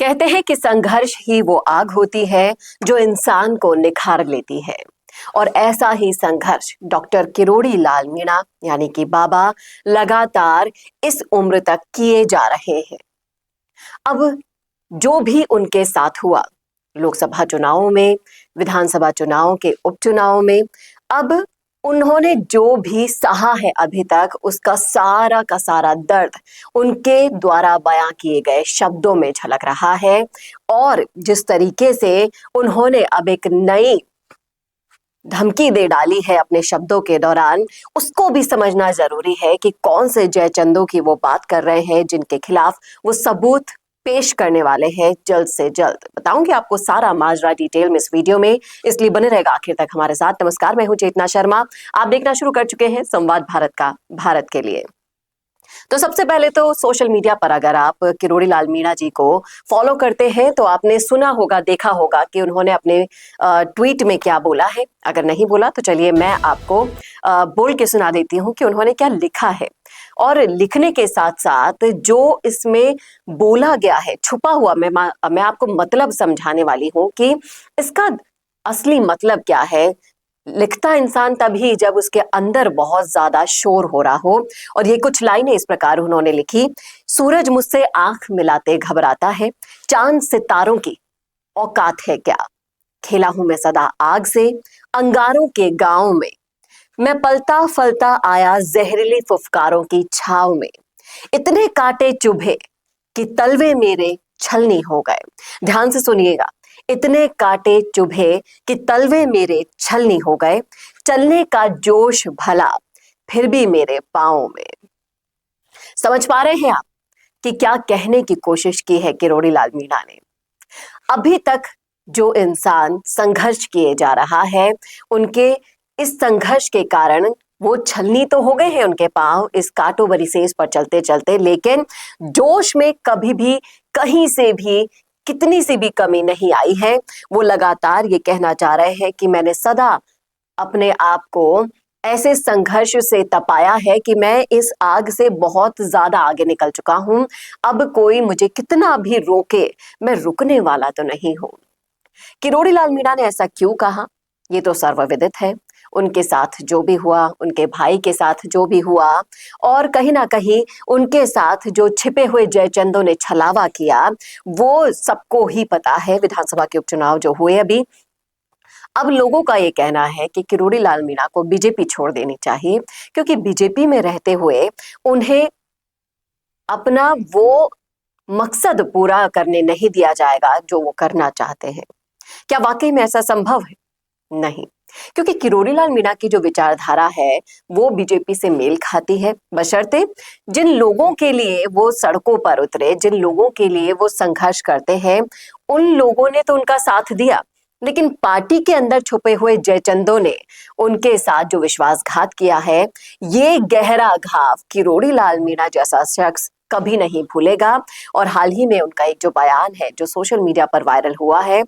कहते हैं कि संघर्ष ही वो आग होती है जो इंसान को निखार लेती है। और ऐसा ही संघर्ष डॉक्टर किरोड़ी लाल मीणा यानी कि बाबा लगातार इस उम्र तक किए जा रहे हैं। अब जो भी उनके साथ हुआ लोकसभा चुनावों में, विधानसभा चुनावों के उपचुनाव में, अब उन्होंने जो भी सहा है अभी तक, उसका सारा का सारा दर्द उनके द्वारा बयां किए गए शब्दों में झलक रहा है। और जिस तरीके से उन्होंने अब एक नई धमकी दे डाली है अपने शब्दों के दौरान, उसको भी समझना जरूरी है कि कौन से जयचंदों की वो बात कर रहे हैं जिनके खिलाफ वो सबूत पेश करने वाले हैं जल्द से जल्द। बताऊंगी आपको सारा माजरा डिटेल में इस वीडियो में, इसलिए बने रहेगा आखिर तक हमारे साथ। नमस्कार, मैं हूं चेतना शर्मा। आप देखना शुरू कर चुके हैं संवाद भारत का, भारत के लिए। तो सबसे पहले तो सोशल मीडिया पर अगर आप किरोड़ी लाल मीणा जी को फॉलो करते हैं तो आपने सुना होगा, देखा होगा कि उन्होंने अपने ट्वीट में क्या बोला है। अगर नहीं बोला तो चलिए मैं आपको बोल के सुना देती हूँ कि उन्होंने क्या लिखा है। और लिखने के साथ साथ जो इसमें बोला गया है छुपा हुआ, मैं आपको मतलब समझाने वाली हूँ कि इसका असली मतलब क्या है। लिखता इंसान तभी जब उसके अंदर बहुत ज्यादा शोर हो रहा हो। और ये कुछ लाइनें इस प्रकार उन्होंने लिखी। सूरज मुझसे आंख मिलाते घबराता है, चांद सितारों की औकात है क्या। खेला हूं मैं सदा आग से, अंगारों के गांव में। मैं पलता फलता आया जहरीली फुफकारों की छाव में। इतने कांटे चुभे कि तलवे मेरे छलनी हो गए। ध्यान से सुनिएगा। इतने कांटे चुभे कि तलवे मेरे छलनी हो गए। चलने का जोश भला फिर भी मेरे पांव में। समझ पा रहे हैं आप कि क्या कहने की कोशिश की है किरोड़ी लाल मीणा ने। अभी तक जो इंसान संघर्ष किए जा रहा है, उनके इस संघर्ष के कारण वो छलनी तो हो गए हैं उनके पांव इस कांटों भरी सेज पर चलते चलते, लेकिन जोश में कभी भी कहीं से भी कितनी सी भी कमी नहीं आई है। वो लगातार ये कहना चाह रहे हैं कि मैंने सदा अपने आप को ऐसे संघर्ष से तपाया है कि मैं इस आग से बहुत ज्यादा आगे निकल चुका हूं। अब कोई मुझे कितना भी रोके, मैं रुकने वाला तो नहीं हूं। किरोड़ी लाल मीणा ने ऐसा क्यों कहा, ये तो सर्वविदित है। उनके साथ जो भी हुआ, उनके भाई के साथ जो भी हुआ, और कहीं ना कहीं उनके साथ जो छिपे हुए जयचंदों ने छलावा किया, वो सबको ही पता है। विधानसभा के उपचुनाव जो हुए अभी, अब लोगों का ये कहना है कि किरोड़ी लाल मीणा को बीजेपी छोड़ देनी चाहिए, क्योंकि बीजेपी में रहते हुए उन्हें अपना वो मकसद पूरा करने नहीं दिया जाएगा जो वो करना चाहते हैं। क्या वाकई में ऐसा संभव है? नहीं, क्योंकि किरोड़ी लाल मीणा की जो विचारधारा है वो बीजेपी से मेल खाती है, बशर्ते जिन लोगों के लिए वो सड़कों पर उतरे, जिन लोगों के लिए वो संघर्ष करते हैं, उन लोगों ने तो उनका साथ दिया, लेकिन पार्टी के अंदर छुपे हुए जयचंदों ने उनके साथ जो विश्वासघात किया है, ये गहरा घाव किरोड़ी लाल मीणा जैसा शख्स कभी नहीं भूलेगा। और हाल ही में उनका एक जो बयान है जो सोशल मीडिया पर वायरल हुआ है,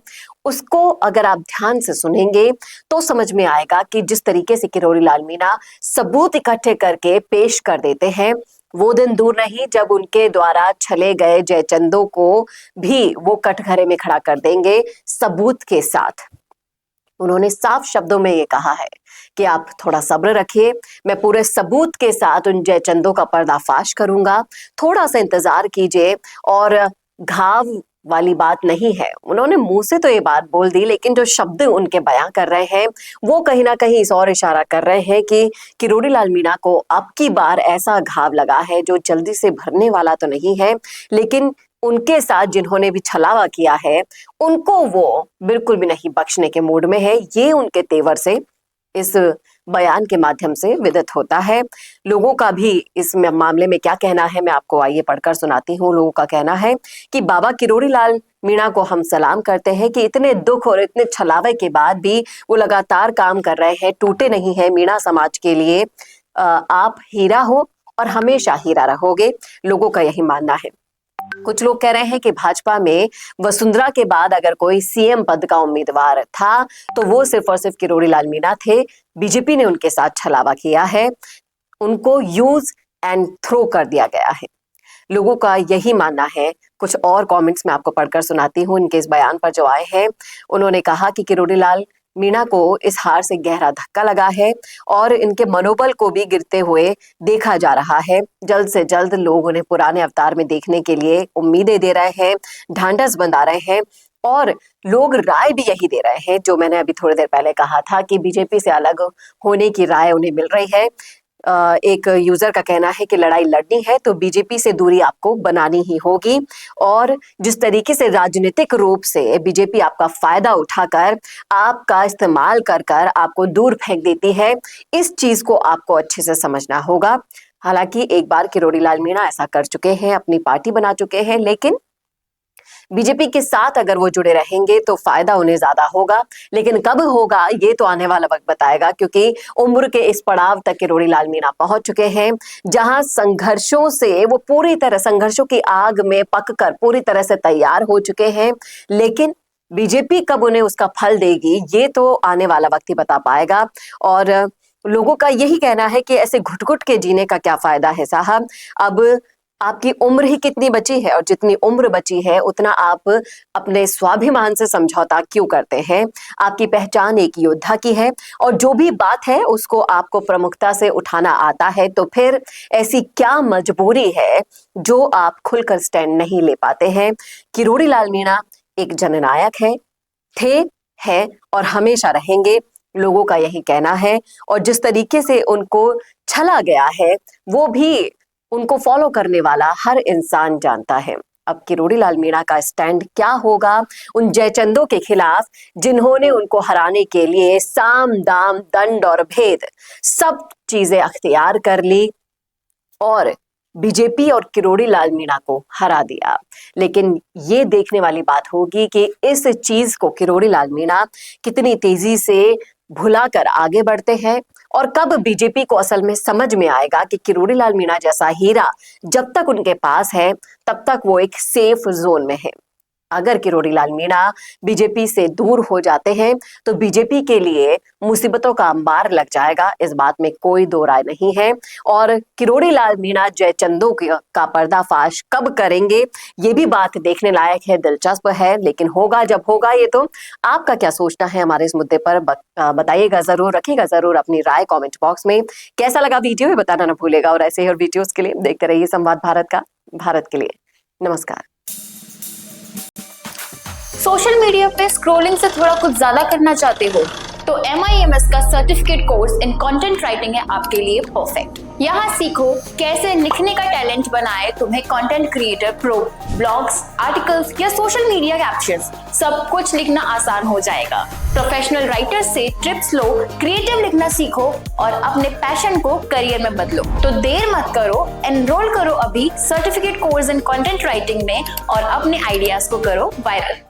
उसको अगर आप ध्यान से सुनेंगे तो समझ में आएगा कि जिस तरीके से किरोड़ी लाल मीणा सबूत इकट्ठे करके पेश कर देते हैं, वो दिन दूर नहीं जब उनके द्वारा छले गए जयचंदों को भी वो कटघरे में खड़ा कर देंगे सबूत के साथ। उन्होंने साफ शब्दों में ये कहा है कि आप थोड़ा सब्र रखिए, मैं पूरे सबूत के साथ उन जयचंदों का पर्दाफाश करूंगा, थोड़ा सा इंतजार कीजिए। और घाव वाली बात नहीं है। उन्होंने मुंह से तो ये बात बोल दी, लेकिन जो शब्द उनके बयां कर रहे हैं वो कहीं ना कहीं इस और इशारा कर रहे हैं कि किरोड़ी लाल मीणा को अब की बार ऐसा घाव लगा है जो जल्दी से भरने वाला तो नहीं है, लेकिन उनके साथ जिन्होंने भी छलावा किया है उनको वो बिल्कुल भी नहीं बख्शने के मूड में है। ये उनके तेवर से इस बयान के माध्यम से विदित होता है। लोगों का भी इस मामले में क्या कहना है, मैं आपको आइए पढ़कर सुनाती हूँ। लोगों का कहना है कि बाबा किरोड़ी लाल मीणा को हम सलाम करते हैं कि इतने दुख और इतने छलावे के बाद भी वो लगातार काम कर रहे हैं, टूटे नहीं है मीणा समाज के लिए। आप हीरा हो और हमेशा हीरा रहोगे, लोगों का यही मानना है। कुछ लोग कह रहे हैं कि भाजपा में वसुंधरा के बाद अगर कोई सीएम पद का उम्मीदवार था तो वो सिर्फ और सिर्फ किरोड़ी लाल मीणा थे। बीजेपी ने उनके साथ छलावा किया है, उनको यूज एंड थ्रो कर दिया गया है। लोगों का यही मानना है। कुछ और कमेंट्स मैं आपको पढ़कर सुनाती हूँ इनके इस बयान पर जो आए हैं। उन्होंने कहा कि किरोड़ी लाल मीणा को इस हार से गहरा धक्का लगा है और इनके मनोबल को भी गिरते हुए देखा जा रहा है। जल्द से जल्द लोग उन्हें पुराने अवतार में देखने के लिए उम्मीदें दे रहे हैं, ढांढस बंधा रहे हैं और लोग राय भी यही दे रहे हैं, जो मैंने अभी थोड़ी देर पहले कहा था कि बीजेपी से अलग होने की राय उन्हें मिल रही है। एक यूजर का कहना है कि लड़ाई लड़नी है तो बीजेपी से दूरी आपको बनानी ही होगी और जिस तरीके से राजनीतिक रूप से बीजेपी आपका फायदा उठाकर आपका इस्तेमाल कर कर आपको दूर फेंक देती है, इस चीज को आपको अच्छे से समझना होगा। हालांकि एक बार किरोड़ी लाल मीणा ऐसा कर चुके हैं, अपनी पार्टी बना चुके हैं, लेकिन बीजेपी के साथ अगर वो जुड़े रहेंगे तो फायदा उन्हें ज्यादा होगा। लेकिन कब होगा ये तो आने वाला वक्त बताएगा, क्योंकि उम्र के इस पड़ाव तक किरोड़ी लाल मीणा पहुंच चुके हैं जहां संघर्षों से वो पूरी तरह संघर्षों की आग में पककर पूरी तरह से तैयार हो चुके हैं। लेकिन बीजेपी कब उन्हें उसका फल देगी ये तो आने वाला वक्त ही बता पाएगा। और लोगों का यही कहना है कि ऐसे घुट घुट के जीने का क्या फायदा है साहब। अब आपकी उम्र ही कितनी बची है और जितनी उम्र बची है उतना आप अपने स्वाभिमान से समझौता क्यों करते हैं। आपकी पहचान एक योद्धा की है और जो भी बात है उसको आपको प्रमुखता से उठाना आता है, तो फिर ऐसी क्या मजबूरी है जो आप खुलकर स्टैंड नहीं ले पाते हैं। किरोड़ी लाल मीणा एक जननायक है और हमेशा रहेंगे, लोगों का यही कहना है। और जिस तरीके से उनको छला गया है वो भी उनको फॉलो करने वाला हर इंसान जानता है। अब किरोड़ी लाल मीणा का स्टैंड क्या होगा उन जयचंदों के खिलाफ जिन्होंने उनको हराने के लिए साम दाम दंड और भेद सब चीजें अख्तियार कर ली और बीजेपी और किरोड़ी लाल मीणा को हरा दिया। लेकिन ये देखने वाली बात होगी कि इस चीज को किरोड़ी लाल मीणा कितनी तेजी से भुलाकर आगे बढ़ते हैं और कब बीजेपी को असल में समझ में आएगा कि किरोड़ी लाल मीणा जैसा हीरा जब तक उनके पास है तब तक वो एक सेफ जोन में है। अगर किरोड़ी लाल मीणा बीजेपी से दूर हो जाते हैं तो बीजेपी के लिए मुसीबतों का अंबार लग जाएगा, इस बात में कोई दो राय नहीं है। और किरोड़ी लाल मीणा जयचंदों का पर्दाफाश कब करेंगे ये भी बात देखने लायक है, दिलचस्प है। लेकिन होगा जब होगा। ये तो आपका क्या सोचना है हमारे इस मुद्दे पर बताइएगा जरूर, रखिएगा जरूर अपनी राय कॉमेंट बॉक्स में। कैसा लगा वीडियो ये बताना ना भूलेगा और ऐसे ही और वीडियोस के लिए देखते रहिए संवाद भारत का, भारत के लिए। नमस्कार। सोशल मीडिया पे स्क्रॉलिंग से थोड़ा कुछ ज्यादा करना चाहते हो तो MIMS का certificate course in content writing है आपके लिए परफेक्ट। यहाँ सीखो कैसे लिखने का टैलेंट बनाए तुम्हें content creator pro. Blogs, articles या सोशल मीडिया कैप्शंस सब कुछ लिखना आसान हो जाएगा। प्रोफेशनल राइटर से टिप्स लो, क्रिएटिव लिखना सीखो और अपने पैशन को करियर में बदलो। तो देर मत करो, एनरोल करो अभी certificate course in content writing में और अपने आइडियाज को करो वायरल।